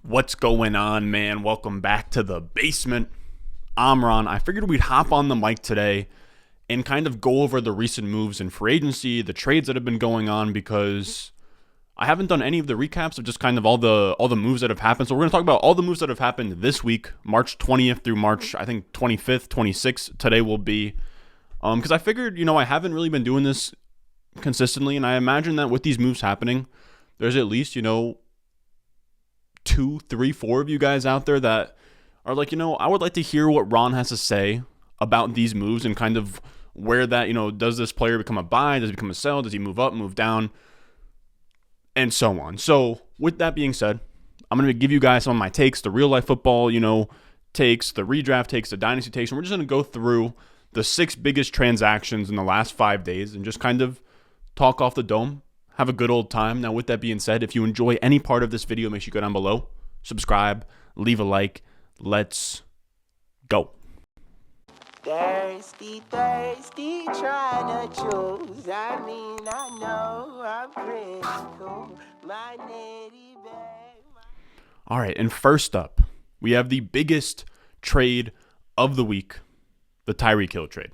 What's going on, man? Welcome back to the basement. I'm Ron. I figured we'd hop on the mic today and kind of go over the recent moves in free agency, the trades that have been going on, because I haven't done any of the recaps of just kind of all the moves that have happened. So we're going to talk about all the moves that have happened this week, March 20th through March, I think 25th, 26th. Today will be, because I figured, I haven't really been doing this consistently, and I imagine that with these moves happening, there's at least, 2, 3, 4 of you guys out there that are like, I would like to hear what Ron has to say about these moves and kind of where that, does this player become a buy? Does he become a sell? Does he move up, move down? And so on. So with that being said, I'm going to give you guys some of my takes, the real life football, takes, the redraft takes, the dynasty takes. And we're just going to go through the 6 biggest transactions in the last 5 days and just kind of talk off the dome. Have a good old time. Now, with that being said, if you enjoy any part of this video, make sure you go down below, subscribe, leave a like. Let's go. Thirsty, trying to choose. I know I'm pretty cool. My nitty bag. All right, and first up, we have the biggest trade of the week, the Tyreek Hill trade.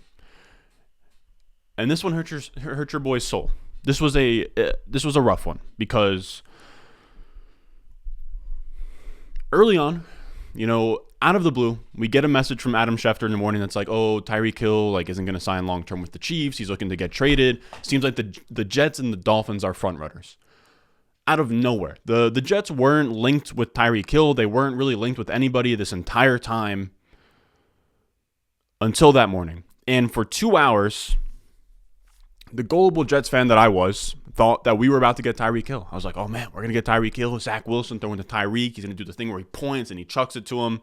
And this one hurt your boy's soul. This was a rough one because early on, out of the blue, we get a message from Adam Schefter in the morning that's like, oh, Tyreek Hill isn't going to sign long-term with the Chiefs. He's looking to get traded. Seems like the Jets and the Dolphins are front runners. Out of nowhere. The Jets weren't linked with Tyreek Hill. They weren't really linked with anybody this entire time until that morning. And for 2 hours, the gullible Jets fan that I was thought that we were about to get Tyreek Hill. I was like, oh man, we're going to get Tyreek Hill. Zach Wilson throwing to Tyreek. He's going to do the thing where he points and he chucks it to him.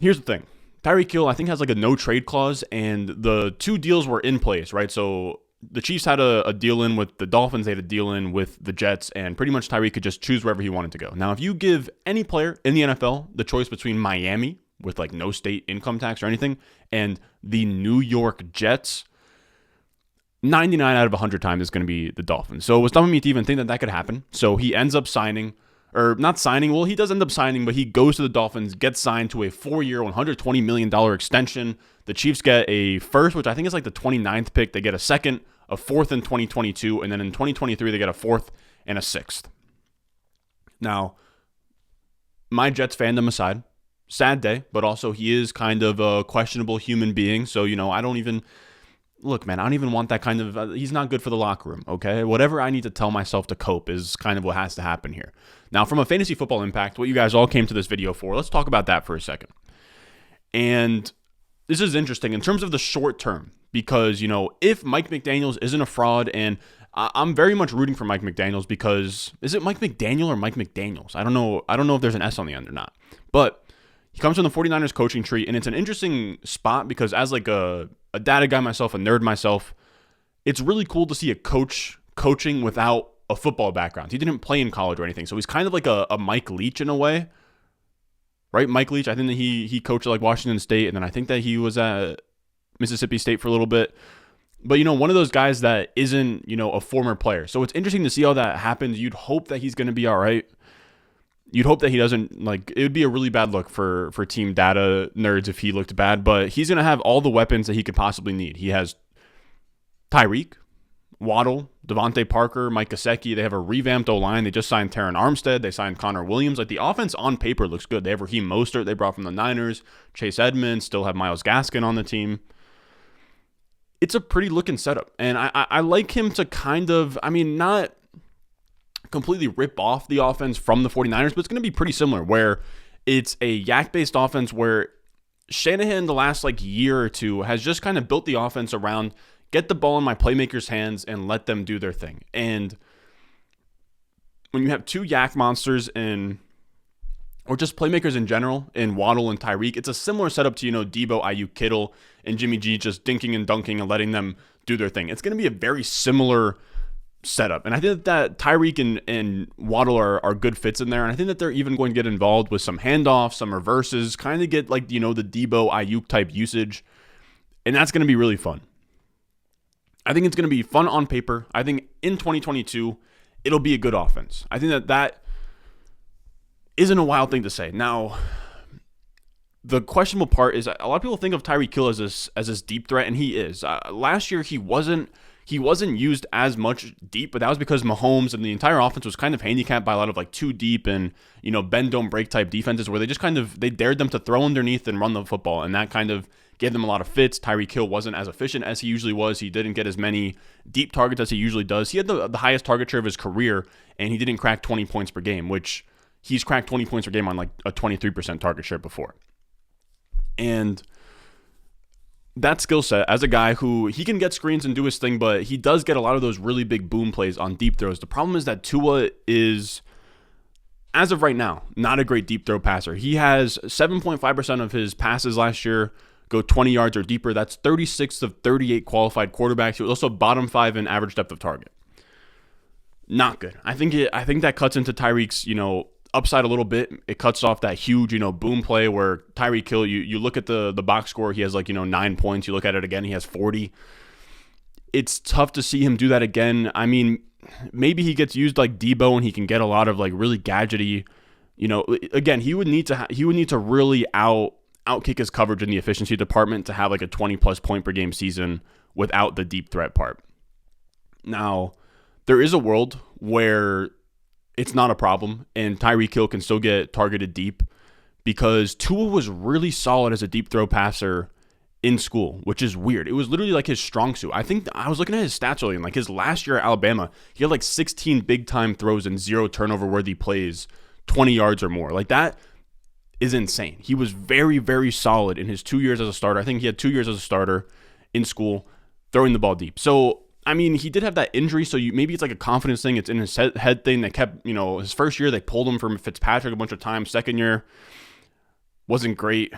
Here's the thing. Tyreek Hill, I think, has like a no trade clause, and the 2 deals were in place, right? So the Chiefs had a deal in with the Dolphins. They had a deal in with the Jets, and pretty much Tyreek could just choose wherever he wanted to go. Now, if you give any player in the NFL the choice between Miami, with like no state income tax or anything, and the New York Jets, 99 out of 100 times is going to be the Dolphins. So it was dumb of me to even think that could happen. So he ends up signing, or not signing, well, he does end up signing, but he goes to the Dolphins, gets signed to a 4-year, $120 million extension. The Chiefs get a first, which I think is like the 29th pick. They get a second, a fourth in 2022, and then in 2023, they get a fourth and a sixth. Now, my Jets fandom aside, sad day, but also he is kind of a questionable human being. So, I don't even... Look, man, I don't even want that kind of... he's not good for the locker room, okay? Whatever I need to tell myself to cope is kind of what has to happen here. Now, from a fantasy football impact, what you guys all came to this video for, let's talk about that for a second. And this is interesting in terms of the short term because, if Mike McDaniels isn't a fraud, and I'm very much rooting for Mike McDaniels because... Is it Mike McDaniel or Mike McDaniels? I don't know if there's an S on the end or not. But he comes from the 49ers coaching tree, and it's an interesting spot because as like a data guy myself, a nerd myself, it's really cool to see a coach coaching without a football background. He didn't play in college or anything, so he's kind of like a Mike Leach in a way, right? Mike Leach, I think that he coached at like Washington State, and then I think that he was at Mississippi State for a little bit. But, one of those guys that isn't, a former player. So it's interesting to see how that happens. You'd hope that he's going to be all right. You'd hope that he doesn't, it would be a really bad look for team data nerds if he looked bad, but he's going to have all the weapons that he could possibly need. He has Tyreek, Waddle, Devontae Parker, Mike Gesicki. They have a revamped O-line. They just signed Taron Armstead. They signed Connor Williams. The offense on paper looks good. They have Raheem Mostert they brought from the Niners, Chase Edmonds, still have Myles Gaskin on the team. It's a pretty looking setup, and I like him to kind of, not completely rip off the offense from the 49ers, but it's going to be pretty similar where it's a yak-based offense where Shanahan the last year or two has just kind of built the offense around get the ball in my playmakers' hands and let them do their thing. And when you have 2 yak monsters or just playmakers in general in Waddle and Tyreek, it's a similar setup to, Debo, Ayuk, Kittle, and Jimmy G just dinking and dunking and letting them do their thing. It's going to be a very similar setup. And I think that Tyreek and Waddle are good fits in there. And I think that they're even going to get involved with some handoffs, some reverses, kind of get the Debo, Ayuk type usage. And that's going to be really fun. I think it's going to be fun on paper. I think in 2022, it'll be a good offense. I think that isn't a wild thing to say. Now, the questionable part is a lot of people think of Tyreek Hill as this deep threat, and he is. Last year he wasn't used as much deep, but that was because Mahomes and the entire offense was kind of handicapped by a lot of like too deep and bend don't break type defenses where they just they dared them to throw underneath and run the football, and that kind of gave them a lot of fits. Tyreek Hill wasn't as efficient as he usually was. He didn't get as many deep targets as he usually does. He had the highest target share of his career, and he didn't crack 20 points per game, which he's cracked 20 points per game on like a 23% target share before. And that skill set, as a guy who he can get screens and do his thing, but he does get a lot of those really big boom plays on deep throws. The problem is that Tua is, as of right now, not a great deep throw passer. He has 7.5% of his passes last year go 20 yards or deeper. That's 36 of 38 qualified quarterbacks. He was also bottom 5 in average depth of target. Not good. I think that cuts into Tyreek's, upside a little bit. It cuts off that huge, boom play where Tyreek Hill, you look at the box score, he has 9 points. You look at it again, he has 40. It's tough to see him do that again. I mean, maybe he gets used like Debo and he can get a lot of really gadgety, again, he would need to really outkick his coverage in the efficiency department to have a 20 plus point per game season without the deep threat part. Now, there is a world where it's not a problem, and Tyreek Hill can still get targeted deep because Tua was really solid as a deep throw passer in school, which is weird. It was literally his strong suit. I think I was looking at his stats earlier, and his last year at Alabama, he had 16 big-time throws and 0 turnover-worthy plays, 20 yards or more. That is insane. He was very, very solid in his 2 years as a starter. I think he had 2 years as a starter in school, throwing the ball deep. So, I mean, he did have that injury, so maybe it's a confidence thing. It's in his head thing that kept, his first year, they pulled him from Fitzpatrick a bunch of times. Second year, wasn't great.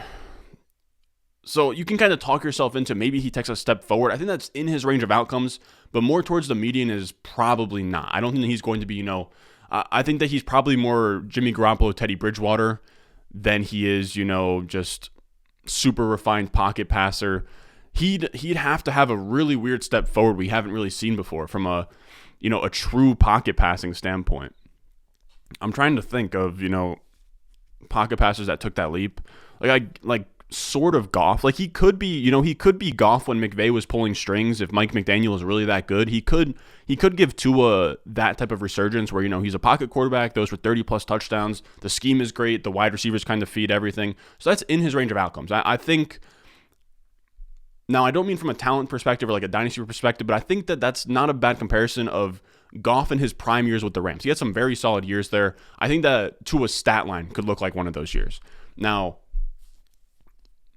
So you can kind of talk yourself into maybe he takes a step forward. I think that's in his range of outcomes, but more towards the median is probably not. I don't think that he's going to be, I think that he's probably more Jimmy Garoppolo, Teddy Bridgewater than he is, just super refined pocket passer. He'd have to have a really weird step forward we haven't really seen before from a true pocket passing standpoint. I'm trying to think of, pocket passers that took that leap. Sort of Goff. He could be, he could be Goff when McVay was pulling strings. If Mike McDaniel is really that good, he could give Tua that type of resurgence where, he's a pocket quarterback, those for 30 plus touchdowns. The scheme is great. The wide receivers kind of feed everything. So that's in his range of outcomes. I think. Now, I don't mean from a talent perspective or a dynasty perspective, but I think that that's not a bad comparison of Goff in his prime years with the Rams. He had some very solid years there. I think that Tua's stat line could look like one of those years. Now,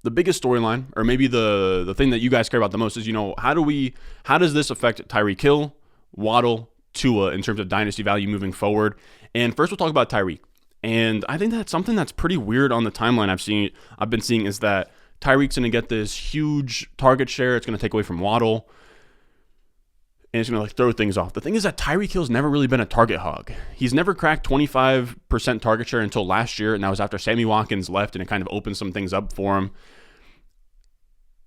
the biggest storyline, or maybe the thing that you guys care about the most is, how does this affect Tyreek Hill, Waddle, Tua in terms of dynasty value moving forward? And first we'll talk about Tyreek. And I think that's something that's pretty weird on the timeline I've been seeing is that Tyreek's going to get this huge target share. It's going to take away from Waddle. And it's going to throw things off. The thing is that Tyreek Hill's never really been a target hog. He's never cracked 25% target share until last year, and that was after Sammy Watkins left, and it kind of opened some things up for him.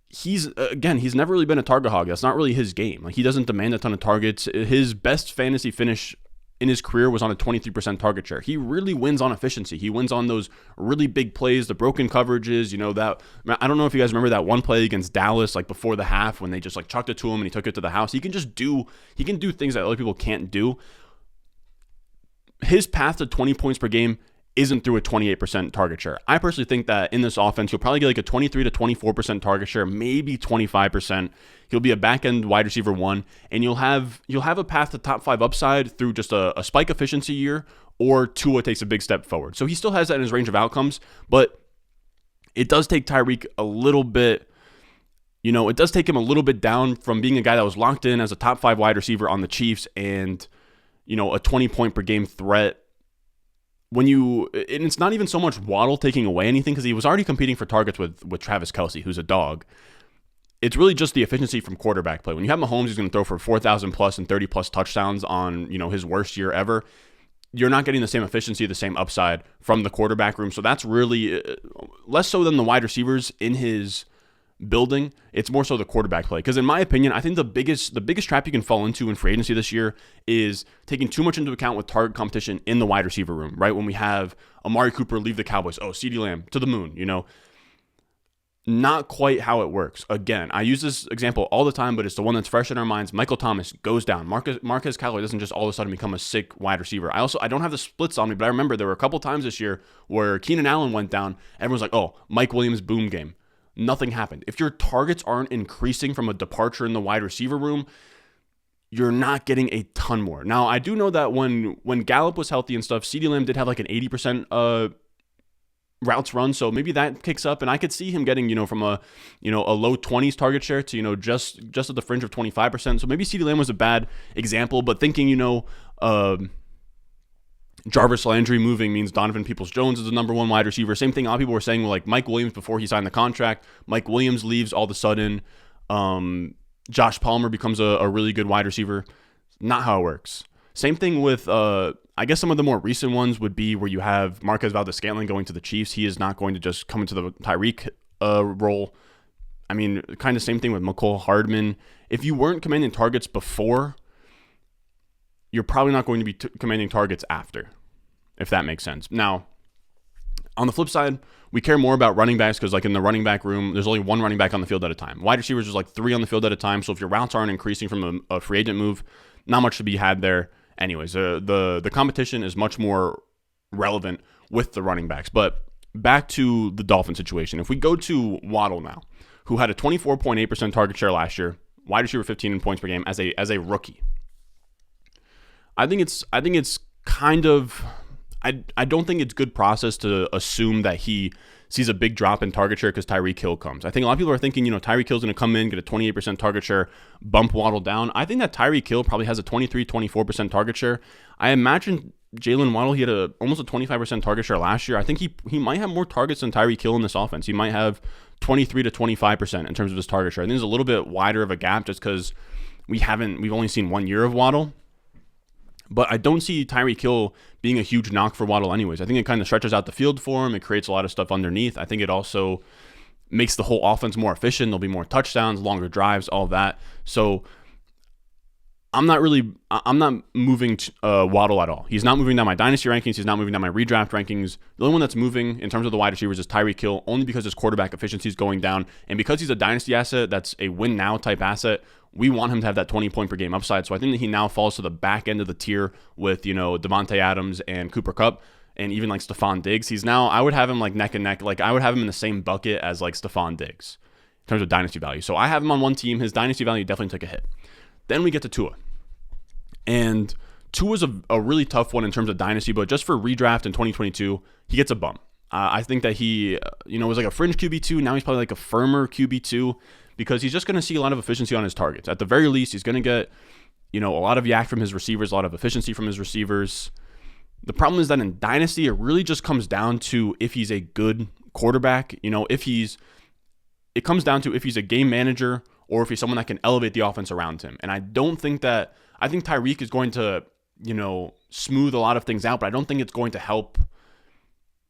He's never really been a target hog. That's not really his game. He doesn't demand a ton of targets. His best fantasy finish in his career was on a 23% target share. He really wins on efficiency. He wins on those really big plays, the broken coverages, that I don't know if you guys remember that one play against Dallas, before the half when they just chucked it to him and he took it to the house. He can do things that other people can't do. His path to 20 points per game isn't through a 28% target share. I personally think that in this offense, he'll probably get a 23 to 24% target share, maybe 25%. He'll be a back-end wide receiver 1, and you'll have a path to top 5 upside through just a spike efficiency year, or Tua takes a big step forward. So he still has that in his range of outcomes, but it does take Tyreek a little bit, it does take him a little bit down from being a guy that was locked in as a top 5 wide receiver on the Chiefs and, a 20 point per game threat. And it's not even so much Waddle taking away anything because he was already competing for targets with Travis Kelce, who's a dog. It's really just the efficiency from quarterback play. When you have Mahomes, who's going to throw for 4,000 plus and 30 plus touchdowns on, his worst year ever, you're not getting the same efficiency, the same upside from the quarterback room. So that's really less so than the wide receivers in his building. It's more so the quarterback play. Because in my opinion, I think the biggest trap you can fall into in free agency this year is taking too much into account with target competition in the wide receiver room, right? When we have Amari Cooper leave the Cowboys, CeeDee Lamb to the moon, Not quite how it works. Again, I use this example all the time, but it's the one that's fresh in our minds. Michael Thomas goes down. Marquez Callaway doesn't just all of a sudden become a sick wide receiver. I don't have the splits on me, but I remember there were a couple times this year where Keenan Allen went down. Everyone's like, oh, Mike Williams boom game. Nothing happened. If your targets aren't increasing from a departure in the wide receiver room, you're not getting a ton more. Now, I do know that when Gallup was healthy and stuff, CeeDee Lamb did have like an 80% routes run, so maybe that kicks up, and I could see him getting, from a low 20s target share to, just at the fringe of 25%. So maybe CeeDee Lamb was a bad example, but thinking, Jarvis Landry moving means Donovan Peoples-Jones is the number one wide receiver. Same thing a lot of people were saying, like Mike Williams before he signed the contract. Mike Williams leaves, all of a sudden Josh Palmer becomes a really good wide receiver. Not how it works. Same thing with, I guess some of the more recent ones would be where you have Marquez Valdes-Scantling going to the Chiefs. He is not going to just come into the Tyreek role. I mean, kind of same thing with Mecole Hardman. If you weren't commanding targets before, you're probably not going to be commanding targets after, if that makes sense. Now, on the flip side, we care more about running backs because, like, in the running back room, there's only one running back on the field at a time. Wide receivers, there's like 3 on the field at a time. So if your routes aren't increasing from a free agent move, not much to be had there. Anyways, the competition is much more relevant with the running backs. But back to the Dolphin situation. If we go to Waddle now, who had a 24.8% target share last year, wide receiver 15 in points per game as a rookie. I think it's kind of, I don't think it's good process to assume that he sees a big drop in target share because Tyreek Hill comes. I think a lot of people are thinking, Tyreek Hill's going to come in, get a 28% target share, bump Waddle down. I think that Tyreek Hill probably has a 23-24% target share. I imagine Jalen Waddle, he had almost a 25% target share last year. I think he might have more targets than Tyreek Hill in this offense. He might have 23 to 25% in terms of his target share. I think there's a little bit wider of a gap just because we've only seen 1 year of Waddle. But I don't see Tyreek Hill being a huge knock for Waddle anyways. I think it kind of stretches out the field for him. It creates a lot of stuff underneath. I think it also makes the whole offense more efficient. There'll be more touchdowns, longer drives, all of that. So I'm not moving Waddle at all. He's not moving down my dynasty rankings. He's not moving down my redraft rankings. The only one that's moving in terms of the wide receivers is Tyreek Hill, only because his quarterback efficiency is going down. And because he's a dynasty asset, that's a win now type asset, we want him to have that 20 point per game upside. So I think that he now falls to the back end of the tier with, Devontae Adams and Cooper Kupp and even like Stephon Diggs. I would have him like neck and neck. Like I would have him in the same bucket as like Stephon Diggs in terms of dynasty value. So I have him on one team. His dynasty value definitely took a hit. Then we get to Tua. And Tua's a really tough one in terms of dynasty, but just for redraft in 2022, he gets a bump. I think that he, was like a fringe QB2. Now he's probably like a firmer QB2 because he's just going to see a lot of efficiency on his targets. At the very least, he's going to get, a lot of yak from his receivers, a lot of efficiency from his receivers. The problem is that in dynasty, it really just comes down to if he's a good quarterback, it comes down to if he's a game manager or if he's someone that can elevate the offense around him. And I think Tyreek is going to, smooth a lot of things out, but I don't think it's going to help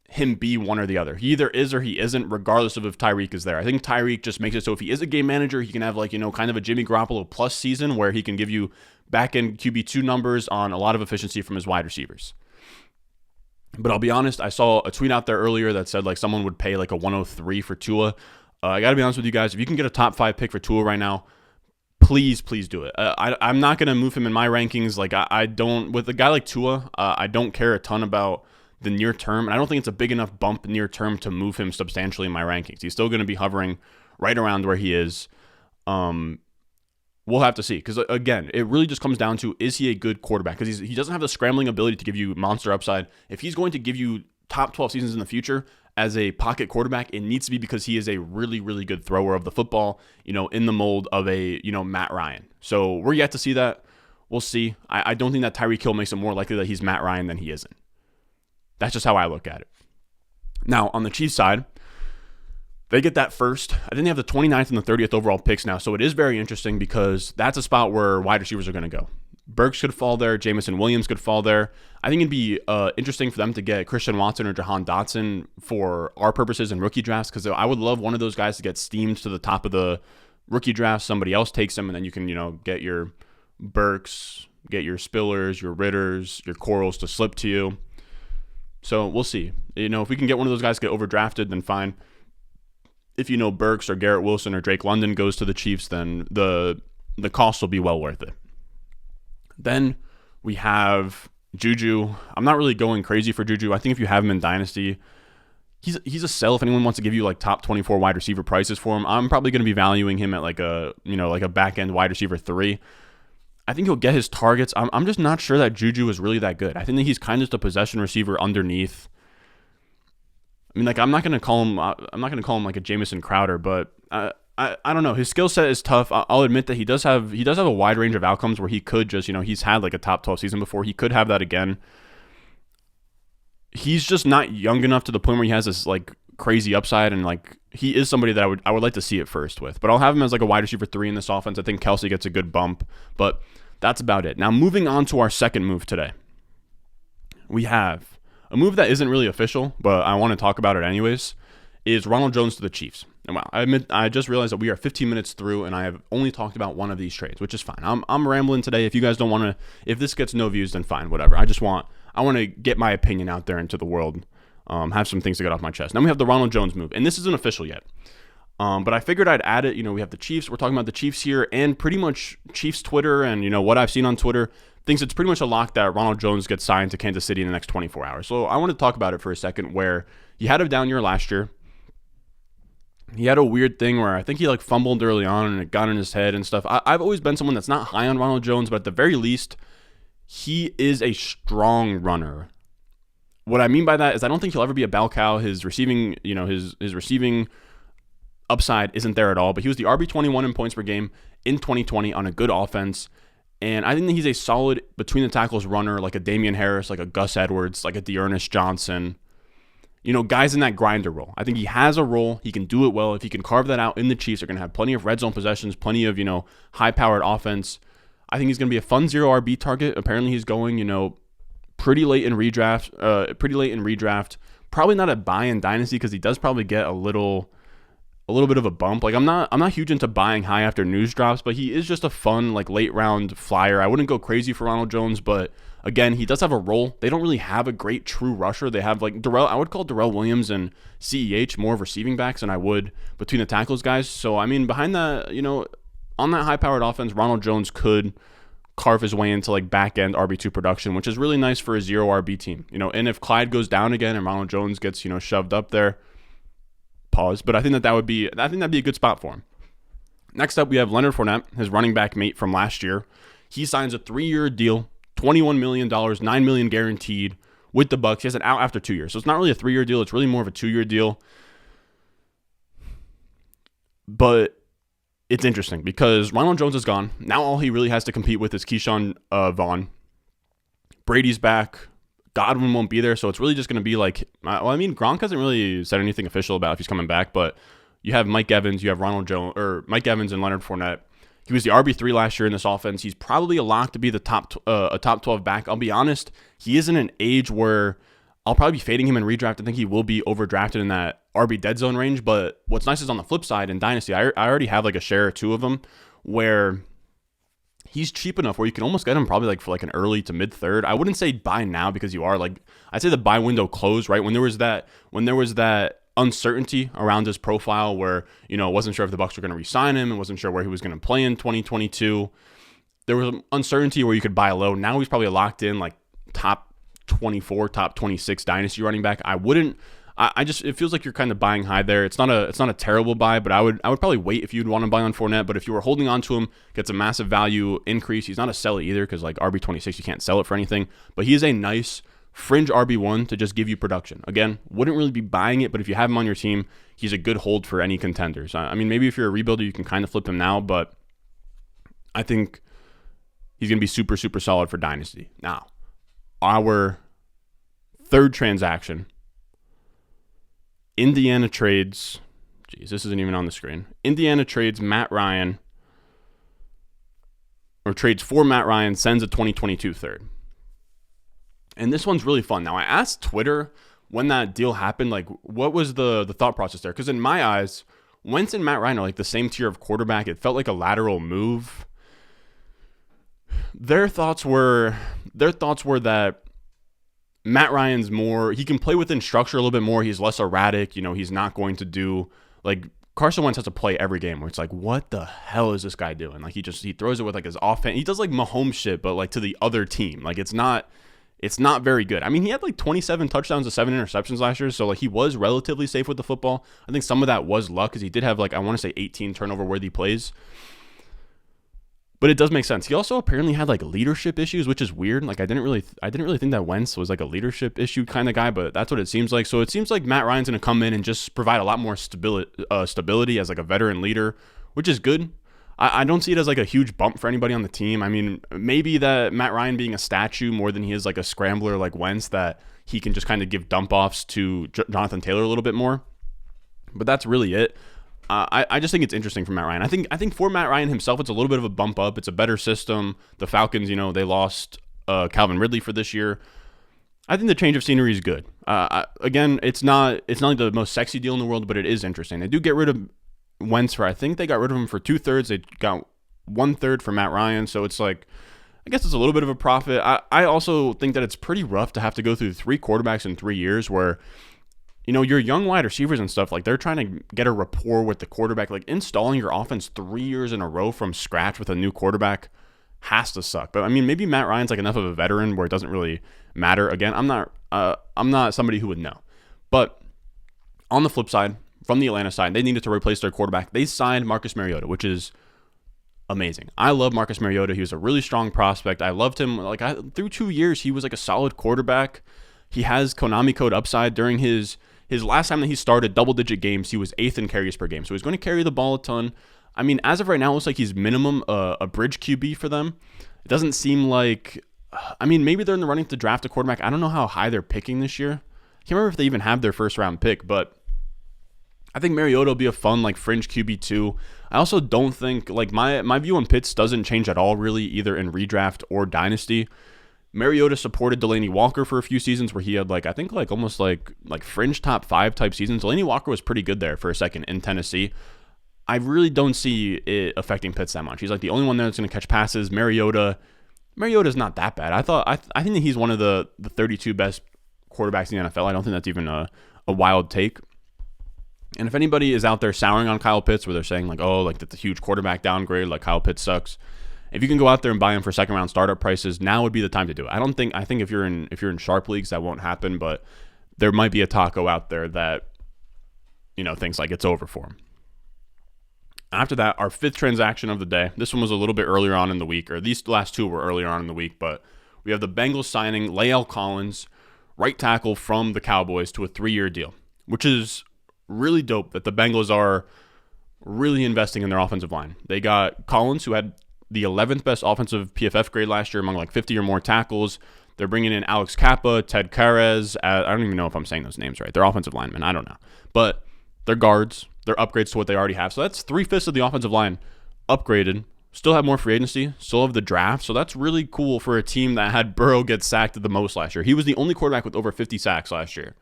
him be one or the other. He either is or he isn't, regardless of if Tyreek is there. I think Tyreek just makes it so if he is a game manager, he can have kind of a Jimmy Garoppolo plus season where he can give you back-end QB2 numbers on a lot of efficiency from his wide receivers. But I'll be honest, I saw a tweet out there earlier that said someone would pay a 103 for Tua. I got to be honest with you guys, if you can get a top 5 pick for Tua right now, please do it. I'm not going to move him in my rankings. I don't, with a guy like Tua, I don't care a ton about the near term, and I don't think it's a big enough bump near term to move him substantially in my rankings. He's still going to be hovering right around where he is. We'll have to see, because again, it really just comes down to, is he a good quarterback? Because he doesn't have the scrambling ability to give you monster upside. If he's going to give you top 12 seasons in the future as a pocket quarterback, it needs to be because he is a really, really good thrower of the football, in the mold of a, Matt Ryan. So we're yet to see that. We'll see. I don't think that Tyreek Hill makes it more likely that he's Matt Ryan than he isn't. That's just how I look at it. Now, on the Chiefs side, they get that first. I think they have the 29th and the 30th overall picks now. So it is very interesting because that's a spot where wide receivers are going to go. Burks could fall there. Jamison Williams could fall there. I think it'd be interesting for them to get Christian Watson or Jahan Dotson for our purposes in rookie drafts, because I would love one of those guys to get steamed to the top of the rookie draft. Somebody else takes him, and then you can, get your Burks, get your Spillers, your Ritters, your Corals to slip to you. So we'll see. If we can get one of those guys to get overdrafted, then fine. If Burks or Garrett Wilson or Drake London goes to the Chiefs, then the cost will be well worth it. Then we have Juju. I'm not really going crazy for Juju. I think if you have him in Dynasty, he's a sell. If anyone wants to give you like top 24 wide receiver prices for him, I'm probably going to be valuing him at like a back end wide receiver 3. I think he'll get his targets. I'm just not sure that Juju is really that good. I think that he's kind of just a possession receiver underneath. I mean, like I'm not going to call him like a Jamison Crowder, but I don't know. His skill set is tough. I'll admit that he does have a wide range of outcomes where he could just, he's had like a top 12 season before. He could have that again. He's just not young enough to the point where he has this like crazy upside, and like he is somebody that I would like to see it first with. But I'll have him as like a wide receiver 3 in this offense. I think Kelsey gets a good bump, but that's about it. Now moving on to our second move today. We have a move that isn't really official, but I want to talk about it anyways, is Ronald Jones to the Chiefs. And wow, I just realized that we are 15 minutes through and I have only talked about one of these trades, which is fine. I'm rambling today. If you guys don't want to, if this gets no views, then fine, whatever. I want to get my opinion out there into the world, have some things to get off my chest. Now we have the Ronald Jones move, and this isn't official yet. But I figured I'd add it. We have the Chiefs. We're talking about the Chiefs here, and pretty much Chiefs Twitter and, what I've seen on Twitter thinks it's pretty much a lock that Ronald Jones gets signed to Kansas City in the next 24 hours. So I want to talk about it for a second, where he had a down year last year. He had a weird thing where I think he like fumbled early on and it got in his head and stuff. I've always been someone that's not high on Ronald Jones, but at the very least, he is a strong runner. What I mean by that is I don't think he'll ever be a bell cow. His receiving, his receiving upside isn't there at all, but he was the RB21 in points per game in 2020 on a good offense. And I think that he's a solid between the tackles runner, like a Damian Harris, like a Gus Edwards, like a Dearness Johnson. Guys in that grinder role. I think he has a role. He can do it well. If he can carve that out in the Chiefs, they're going to have plenty of red zone possessions, plenty of, high-powered offense. I think he's going to be a fun 0 RB target. Apparently he's going, pretty late in redraft. Probably not a buy in Dynasty because he does probably get a little bit of a bump. Like I'm not huge into buying high after news drops, but he is just a fun like late round flyer. I wouldn't go crazy for Ronald Jones, but again, he does have a role. They don't really have a great true rusher. They have like Darrell. I would call Darrell Williams and CEH more of receiving backs than I would between the tackles guys. So I mean, behind that, on that high powered offense, Ronald Jones could carve his way into like back end RB2 production, which is really nice for a 0 RB team. And if Clyde goes down again and Ronald Jones gets shoved up there. Pause, but I think that'd be a good spot for him. Next up, we have Leonard Fournette, his running back mate from last year. He signs a 3-year deal, $21 million, $9 million guaranteed with the Bucs. He has an out after 2 years, so it's not really a 3-year deal. It's really more of a 2-year deal. But it's interesting because Ronald Jones is gone. Now all he really has to compete with is Keyshawn Vaughn. Brady's back. Godwin won't be there, so it's really just going to be like, Gronk hasn't really said anything official about if he's coming back, but you have Mike Evans, you have Mike Evans and Leonard Fournette. He was the RB3 last year in this offense. He's probably a lock to be a top 12 back. I'll be honest, he is in an age where I'll probably be fading him in redraft. I think he will be overdrafted in that RB dead zone range, but what's nice is on the flip side in Dynasty, I already have like a share or two of them where he's cheap enough where you can almost get him probably like for like an early to mid third. I wouldn't say buy now because you are like, I'd say the buy window closed right when there was that uncertainty around his profile where, wasn't sure if the Bucs were going to re-sign him and wasn't sure where he was going to play in 2022. There was uncertainty where you could buy low. Now he's probably locked in like top 24, top 26 Dynasty running back. It feels like you're kind of buying high there. It's not a terrible buy, but I would probably wait if you'd want to buy on Fournette. But if you were holding on to him, gets a massive value increase. He's not a sell it either because like RB26, you can't sell it for anything. But he is a nice fringe RB1 to just give you production. Again, wouldn't really be buying it, but if you have him on your team, he's a good hold for any contenders. Maybe if you're a rebuilder, you can kind of flip him now, but I think he's going to be super, super solid for Dynasty. Now, our third transaction, Indiana trades, this isn't even on the screen. Indiana trades Matt Ryan or trades for Matt Ryan, sends a 2022 third. And this one's really fun. Now, I asked Twitter when that deal happened, like, what was the thought process there? Because in my eyes, Wentz and Matt Ryan are like the same tier of quarterback. It felt like a lateral move. Their thoughts were that Matt Ryan's more, he can play within structure a little bit more. He's less erratic. You know, he's not going to do, like, Carson Wentz has to play every game where it's like, what the hell is this guy doing? Like, he throws it with, like, his offense. He does, like, Mahomes shit, but, like, to the other team. Like, it's not very good. I mean, he had, like, 27 touchdowns to 7 interceptions last year, so, like, he was relatively safe with the football. I think some of that was luck because he did have, like, I want to say 18 turnover-worthy plays. But it does make sense. He also apparently had like leadership issues, which is weird. Like I didn't really think that Wentz was like a leadership issue kind of guy, but that's what it seems like. So it seems like Matt Ryan's going to come in and just provide a lot more stability as like a veteran leader, which is good. I don't see it as like a huge bump for anybody on the team. I mean, maybe that Matt Ryan being a statue more than he is like a scrambler like Wentz, that he can just kind of give dump offs to Jonathan Taylor a little bit more. But that's really it. I just think it's interesting for Matt Ryan. I think for Matt Ryan himself, it's a little bit of a bump up. It's a better system. The Falcons, you know, they lost Calvin Ridley for this year. I think the change of scenery is good. Again, it's not like the most sexy deal in the world, but it is interesting. They do get rid of Wentz for, I think they got rid of him for 2/3. They got 1/3 for Matt Ryan. So it's like, I guess it's a little bit of a profit. I also think that it's pretty rough to have to go through 3 quarterbacks in 3 years where, you know, your young wide receivers and stuff, like they're trying to get a rapport with the quarterback. Like installing your offense 3 years in a row from scratch with a new quarterback has to suck. But I mean, maybe Matt Ryan's like enough of a veteran where it doesn't really matter. Again, I'm not somebody who would know. But on the flip side, from the Atlanta side, they needed to replace their quarterback. They signed Marcus Mariota, which is amazing. I love Marcus Mariota. He was a really strong prospect. I loved him. Like through 2 years, he was like a solid quarterback. He has Konami code upside. During his last time that he started double-digit games, he was 8th in carries per game. So he's going to carry the ball a ton. I mean, as of right now, it looks like he's minimum a bridge QB for them. It doesn't seem like, I mean, maybe they're in the running to draft a quarterback. I don't know how high they're picking this year. I can't remember if they even have their first-round pick, but I think Mariota will be a fun, like, fringe QB2. I also don't think, like, my view on Pitts doesn't change at all, really, either in redraft or dynasty. Mariota supported Delaney Walker for a few seasons where he had like, I think like almost like fringe top 5 type seasons. Delaney Walker was pretty good there for a second in Tennessee. I really don't see it affecting Pitts that much. He's like the only one there that's going to catch passes. Mariota's not that bad. I think that he's one of the 32 best quarterbacks in the NFL. I don't think that's even a wild take. And if anybody is out there souring on Kyle Pitts where they're saying like, oh, like that's a huge quarterback downgrade, like Kyle Pitts sucks, if you can go out there and buy him for second round startup prices, now would be the time to do it. I think if you're in sharp leagues, that won't happen, but there might be a taco out there that, you know, thinks like it's over for him. After that, our 5th transaction of the day. This one was a little bit earlier on in the week, or these last 2 were earlier on in the week, but we have the Bengals signing La'el Collins, right tackle from the Cowboys, to a 3-year deal, which is really dope that the Bengals are really investing in their offensive line. They got Collins, who had the 11th best offensive PFF grade last year among like 50 or more tackles. They're bringing in Alex Kappa, Ted Karras. I don't even know if I'm saying those names right. They're offensive linemen. I don't know. But they're guards. They're upgrades to what they already have. So that's 3/5 of the offensive line upgraded. Still have more free agency. Still have the draft. So that's really cool for a team that had Burrow get sacked the most last year. He was the only quarterback with over 50 sacks last year.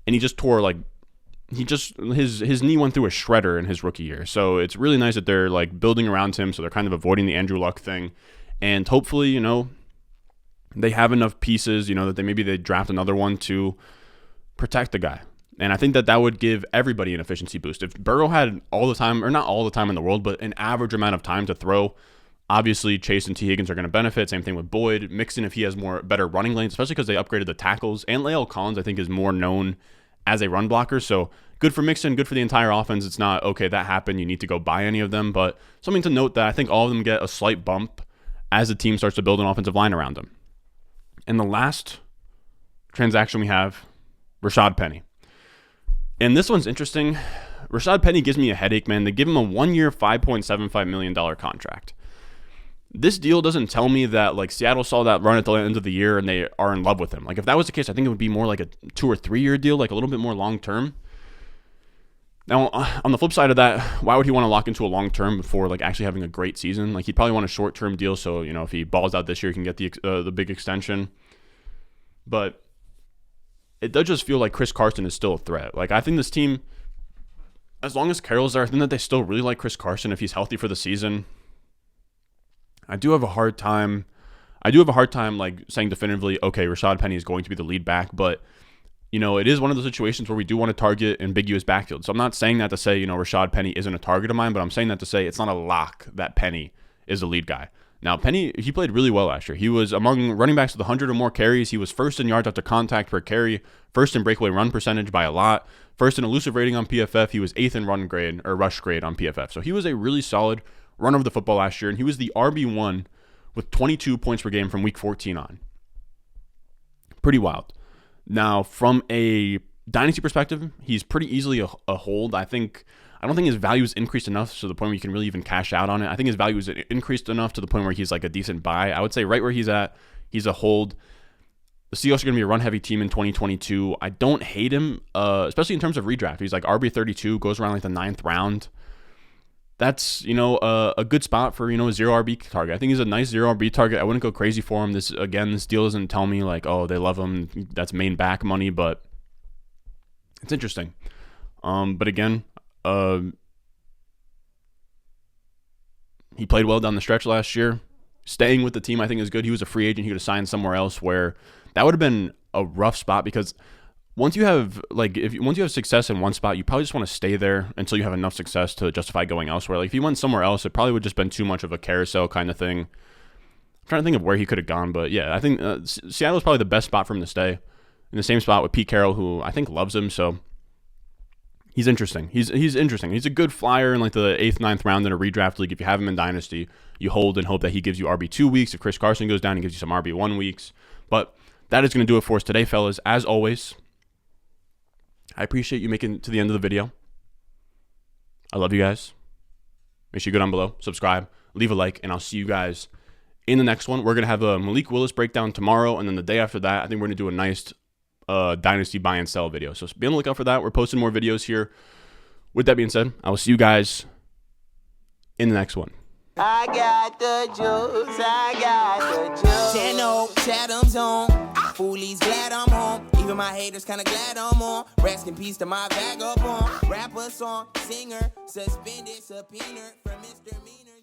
And he just tore like, his knee went through a shredder in his rookie year. So it's really nice that they're like building around him. So they're kind of avoiding the Andrew Luck thing. And hopefully, you know, they have enough pieces, you know, that they draft another one to protect the guy. And I think that would give everybody an efficiency boost. If Burrow had all the time, or not all the time in the world, but an average amount of time to throw, obviously Chase and T. Higgins are going to benefit. Same thing with Boyd. Mixon, if he has better running lanes, especially because they upgraded the tackles. And La'el Collins, I think, is more known as a run blocker. So good for Mixon, good for the entire offense. It's not, okay, that happened, you need to go buy any of them. But something to note that I think all of them get a slight bump as the team starts to build an offensive line around them. And the last transaction we have, Rashaad Penny. And this one's interesting. Rashaad Penny gives me a headache, man. They give him a 1-year, $5.75 million contract. This deal doesn't tell me that like Seattle saw that run at the end of the year and they are in love with him. Like if that was the case, I think it would be more like a 2 or 3 year deal, like a little bit more long term. Now, on the flip side of that, why would he want to lock into a long term before like actually having a great season? Like he'd probably want a short term deal, so you know if he balls out this year, he can get the big extension. But it does just feel like Chris Carson is still a threat. Like I think this team, as long as Carroll's there, I think that they still really like Chris Carson if he's healthy for the season. I do have a hard time like saying definitively, okay, Rashaad Penny is going to be the lead back, but you know, it is one of those situations where we do want to target ambiguous backfield. So I'm not saying that to say, you know, Rashaad Penny isn't a target of mine, but I'm saying that to say it's not a lock that Penny is the lead guy. Now, Penny, he played really well last year. He was among running backs with 100 or more carries. He was first in yards after contact per carry, first in breakaway run percentage by a lot, first in elusive rating on PFF. He was 8th in run grade or rush grade on PFF. So he was a really solid runner of the football last year, and he was the RB1 with 22 points per game from week 14 on. Pretty wild. Now, from a dynasty perspective, he's pretty easily a hold. I don't think his value is increased enough to the point where you can really even cash out on it. I think his value is increased enough to the point where he's like a decent buy. I would say right where he's at, he's a hold. The Seahawks are going to be a run-heavy team in 2022. I don't hate him, especially in terms of redraft. He's like RB32, goes around like the 9th round. That's, you know, a good spot for, you know, a 0 RB target. I think he's a nice 0 RB target. I wouldn't go crazy for him. This deal doesn't tell me like, oh, they love him. That's main back money, but it's interesting. But again, he played well down the stretch last year. Staying with the team, I think, is good. He was a free agent. He could have signed somewhere else where that would have been a rough spot because once you have success in one spot, you probably just want to stay there until you have enough success to justify going elsewhere. Like if he went somewhere else, it probably would just been too much of a carousel kind of thing. I'm trying to think of where he could have gone, but yeah, I think Seattle is probably the best spot for him to stay. In the same spot with Pete Carroll, who I think loves him, so he's interesting. He's interesting. He's a good flyer in like the 8th, 9th round in a redraft league. If you have him in Dynasty, you hold and hope that he gives you RB2 weeks. If Chris Carson goes down, he gives you some RB1 weeks. But that is going to do it for us today, fellas. As always, I appreciate you making it to the end of the video. I love you guys. Make sure you go down below, subscribe, leave a like, and I'll see you guys in the next one. We're going to have a Malik Willis breakdown tomorrow, and then the day after that, I think we're going to do a nice Dynasty buy and sell video. So be on the lookout for that. We're posting more videos here. With that being said, I will see you guys in the next one. I got the juice, I got the juice. 10-0, Chatham's on. Foolies glad I'm home. Even my haters kinda glad I'm on. Rest in peace to my vagabond. Rapper song, singer, suspended, subpoena from misdemeanor.